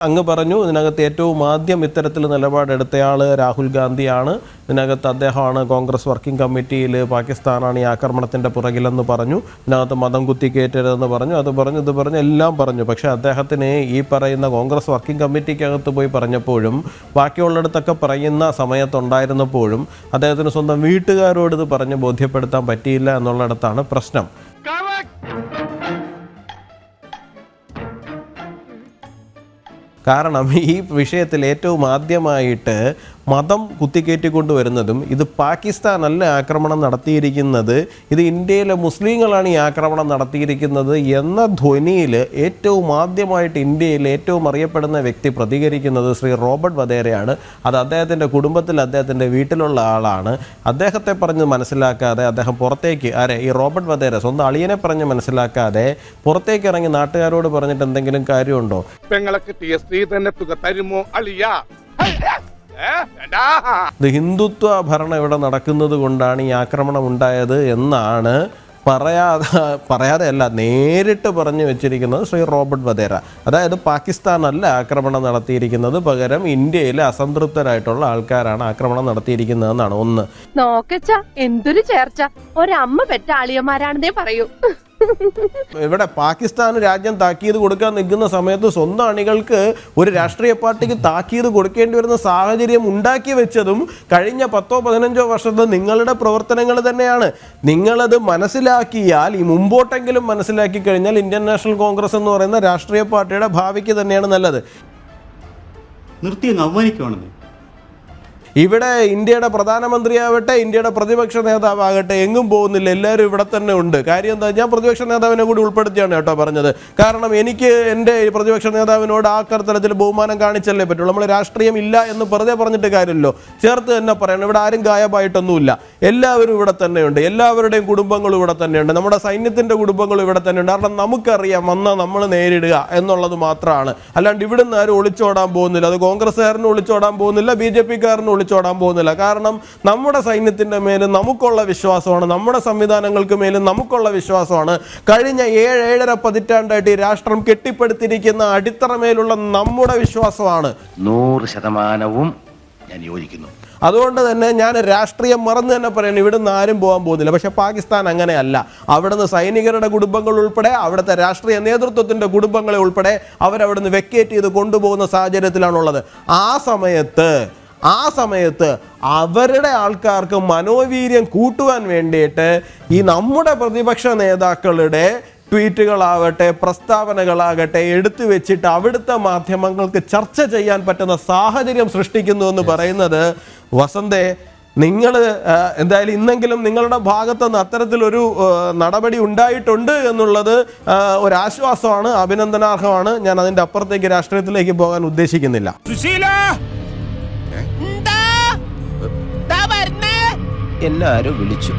അങ്ങ് പറഞ്ഞു ഇതിനകത്ത് ഏറ്റവും ആദ്യം ഇത്തരത്തിൽ നിലപാടെടുത്തയാൾ രാഹുൽ ഗാന്ധിയാണ്. ഇതിനകത്ത് അദ്ദേഹമാണ് കോൺഗ്രസ് വർക്കിംഗ് കമ്മിറ്റിയിൽ പാകിസ്ഥാനാണ് ഈ ആക്രമണത്തിൻ്റെ പുറകിലെന്ന് പറഞ്ഞു. ഇതിനകത്ത് മതം കുത്തിക്കയറ്റരുതെന്ന് പറഞ്ഞു, അത് പറഞ്ഞു, ഇത് പറഞ്ഞു, എല്ലാം പറഞ്ഞു. പക്ഷേ അദ്ദേഹത്തിന് ഈ പറയുന്ന കോൺഗ്രസ് വർക്കിംഗ് കമ്മിറ്റിക്കകത്ത് പോയി പറഞ്ഞപ്പോഴും ബാക്കിയുള്ളിടത്തൊക്കെ പറയുന്ന സമയത്തുണ്ടായിരുന്നപ്പോഴും അദ്ദേഹത്തിന് സ്വന്തം വീട്ടുകാരോട് ഇത് പറഞ്ഞ് ബോധ്യപ്പെടുത്താൻ പറ്റിയില്ല എന്നുള്ളിടത്താണ് പ്രശ്നം. കാരണം ഈ വിഷയത്തിൽ ഏറ്റവും ആദ്യമായിട്ട് മതം കുത്തിക്കയറ്റിക്കൊണ്ടുവരുന്നതും ഇത് പാകിസ്ഥാനല്ല ആക്രമണം നടത്തിയിരിക്കുന്നത്, ഇത് ഇന്ത്യയിലെ മുസ്ലിങ്ങളാണ് ഈ ആക്രമണം നടത്തിയിരിക്കുന്നത് എന്ന ധ്വനിയിൽ ഏറ്റവും ആദ്യമായിട്ട് ഇന്ത്യയിൽ ഏറ്റവും അറിയപ്പെടുന്ന വ്യക്തി പ്രതികരിക്കുന്നത് ശ്രീ റോബർട്ട് വധേരയാണ്. അത് അദ്ദേഹത്തിൻ്റെ കുടുംബത്തിൽ അദ്ദേഹത്തിൻ്റെ വീട്ടിലുള്ള ആളാണ്. അദ്ദേഹത്തെ പറഞ്ഞ് മനസ്സിലാക്കാതെ അദ്ദേഹം പുറത്തേക്ക് ഈ റോബർട്ട് വധേര സ്വന്തം അളിയനെ പറഞ്ഞ് മനസ്സിലാക്കാതെ പുറത്തേക്ക് ഇറങ്ങി നാട്ടുകാരോട് പറഞ്ഞിട്ട് എന്തെങ്കിലും കാര്യമുണ്ടോ? ഇത് ഹിന്ദുത്വ ഭരണം ഇവിടെ നടക്കുന്നത് കൊണ്ടാണ് ഈ ആക്രമണം ഉണ്ടായത് എന്നാണ് പറയാതെ അല്ല നേരിട്ട് പറഞ്ഞു വെച്ചിരിക്കുന്നത് ശ്രീ റോബർട്ട് വധേര. അതായത് പാകിസ്ഥാനല്ല ആക്രമണം നടത്തിയിരിക്കുന്നത്, പകരം ഇന്ത്യയിലെ അസംതൃപ്തരായിട്ടുള്ള ആൾക്കാരാണ് ആക്രമണം നടത്തിയിരിക്കുന്നതെന്നാണ്. ഒന്ന് നോക്കച്ച എന്തൊരു ചേർച്ച, ഒരമ്മ പെറ്റ ആളിയന്മാരാണെന്നേ പറയൂ. ഇവിടെ പാകിസ്ഥാൻ രാജ്യം താക്കീത് കൊടുക്കാൻ നിൽക്കുന്ന സമയത്ത് സ്വന്തം അണികൾക്ക് ഒരു രാഷ്ട്രീയ പാർട്ടിക്ക് താക്കീത് കൊടുക്കേണ്ടി വരുന്ന സാഹചര്യം ഉണ്ടാക്കി വെച്ചതും കഴിഞ്ഞ 10-15 വർഷത്തെ നിങ്ങളുടെ പ്രവർത്തനങ്ങൾ തന്നെയാണ്. നിങ്ങളത് മനസ്സിലാക്കിയാൽ, ഈ മുമ്പോട്ടെങ്കിലും മനസ്സിലാക്കി കഴിഞ്ഞാൽ ഇന്ത്യൻ നാഷണൽ കോൺഗ്രസ് എന്ന് പറയുന്ന രാഷ്ട്രീയ പാർട്ടിയുടെ ഭാവിക്ക് തന്നെയാണ് നല്ലത്. ഇവിടെ ഇന്ത്യയുടെ പ്രധാനമന്ത്രിയാവട്ടെ, ഇന്ത്യയുടെ പ്രതിപക്ഷ നേതാവാകട്ടെ, എങ്ങും പോകുന്നില്ല, എല്ലാവരും ഇവിടെ തന്നെ ഉണ്ട്. കാര്യം എന്താ, ഞാൻ പ്രതിപക്ഷ നേതാവിനെ കൂടി ഉൾപ്പെടുത്തിയാണ് കേട്ടോ പറഞ്ഞത്. കാരണം എനിക്ക് എൻ്റെ പ്രതിപക്ഷ നേതാവിനോട് ആ തരത്തിൽ ബഹുമാനം കാണിച്ചല്ലേ പറ്റുള്ളൂ. നമ്മൾ രാഷ്ട്രീയം ഇല്ല എന്ന് പറഞ്ഞിട്ട് കാര്യമില്ലല്ലോ, ചേർത്ത് തന്നെ പറയണം. ഇവിടെ ആരും ഗായബായിട്ടൊന്നുമില്ല, എല്ലാവരും ഇവിടെ തന്നെയുണ്ട്, എല്ലാവരുടെയും കുടുംബങ്ങളും ഇവിടെ തന്നെയുണ്ട്, നമ്മുടെ സൈന്യത്തിൻ്റെ കുടുംബങ്ങളും ഇവിടെ തന്നെയുണ്ട്. കാരണം നമുക്കറിയാം വന്നാൽ നമ്മൾ നേരിടുക എന്നുള്ളത് മാത്രമാണ്. അല്ലാണ്ട് ഇവിടുന്ന് ആരും ഒളിച്ചോടാൻ പോകുന്നില്ല. അത് കോൺഗ്രസ്സുകാരന് ഒളിച്ചോടാൻ പോകുന്നില്ല, BJP-കാരന് ഒളിച്ചോടാൻ പോകുന്നില്ല. കാരണം നമ്മുടെ സൈന്യത്തിൻ്റെ മേലും നമുക്കുള്ള വിശ്വാസമാണ്, നമ്മുടെ സംവിധാനങ്ങൾക്ക് മേലും നമുക്കുള്ള വിശ്വാസമാണ്. കഴിഞ്ഞ 7-7.5 പതിറ്റാണ്ടായിട്ട് ഈ രാഷ്ട്രം കെട്ടിപ്പടുത്തിരിക്കുന്ന അടിത്തറമേലുള്ള നമ്മുടെ വിശ്വാസമാണ്. 100% ഞാൻ യോജിക്കുന്നു. അതുകൊണ്ട് തന്നെ ഞാൻ രാഷ്ട്രീയം മറന്ന് തന്നെ പറയുന്നു, ഇവിടുന്ന് ആരും പോകാൻ പോകുന്നില്ല. പക്ഷെ പാകിസ്ഥാൻ അങ്ങനെയല്ല. അവിടുന്ന് സൈനികരുടെ കുടുംബങ്ങൾ ഉൾപ്പെടെ, അവിടുത്തെ രാഷ്ട്രീയ നേതൃത്വത്തിൻ്റെ കുടുംബങ്ങളെ ഉൾപ്പെടെ അവരവിടുന്ന് വെക്കേറ്റ് ചെയ്ത് കൊണ്ടുപോകുന്ന സാഹചര്യത്തിലാണുള്ളത്. ആ സമയത്ത് അവരുടെ ആൾക്കാർക്ക് മനോവീര്യം കൂട്ടുവാൻ വേണ്ടിയിട്ട് ഈ നമ്മുടെ പ്രതിപക്ഷ നേതാക്കളുടെ ട്വീറ്റുകളാവട്ടെ, പ്രസ്താവനകളാകട്ടെ എടുത്തു വെച്ചിട്ട് അവിടുത്തെ മാധ്യമങ്ങൾക്ക് ചർച്ച ചെയ്യാൻ പറ്റുന്ന സാഹചര്യം സൃഷ്ടിക്കുന്നു എന്ന് പറയുന്നത്, വസന്തേ, നിങ്ങൾ എന്തായാലും ഇന്നെങ്കിലും നിങ്ങളുടെ ഭാഗത്തുനിന്ന് അത്തരത്തിലൊരു നടപടി ഉണ്ടായിട്ടുണ്ട് എന്നുള്ളത് ഒരാശ്വാസമാണ്, അഭിനന്ദനാർഹമാണ്. ഞാൻ അതിൻ്റെ അപ്പുറത്തേക്ക് രാഷ്ട്രീയത്തിലേക്ക് പോകാൻ ഉദ്ദേശിക്കുന്നില്ല. എല്ലാരും വിളിച്ചു.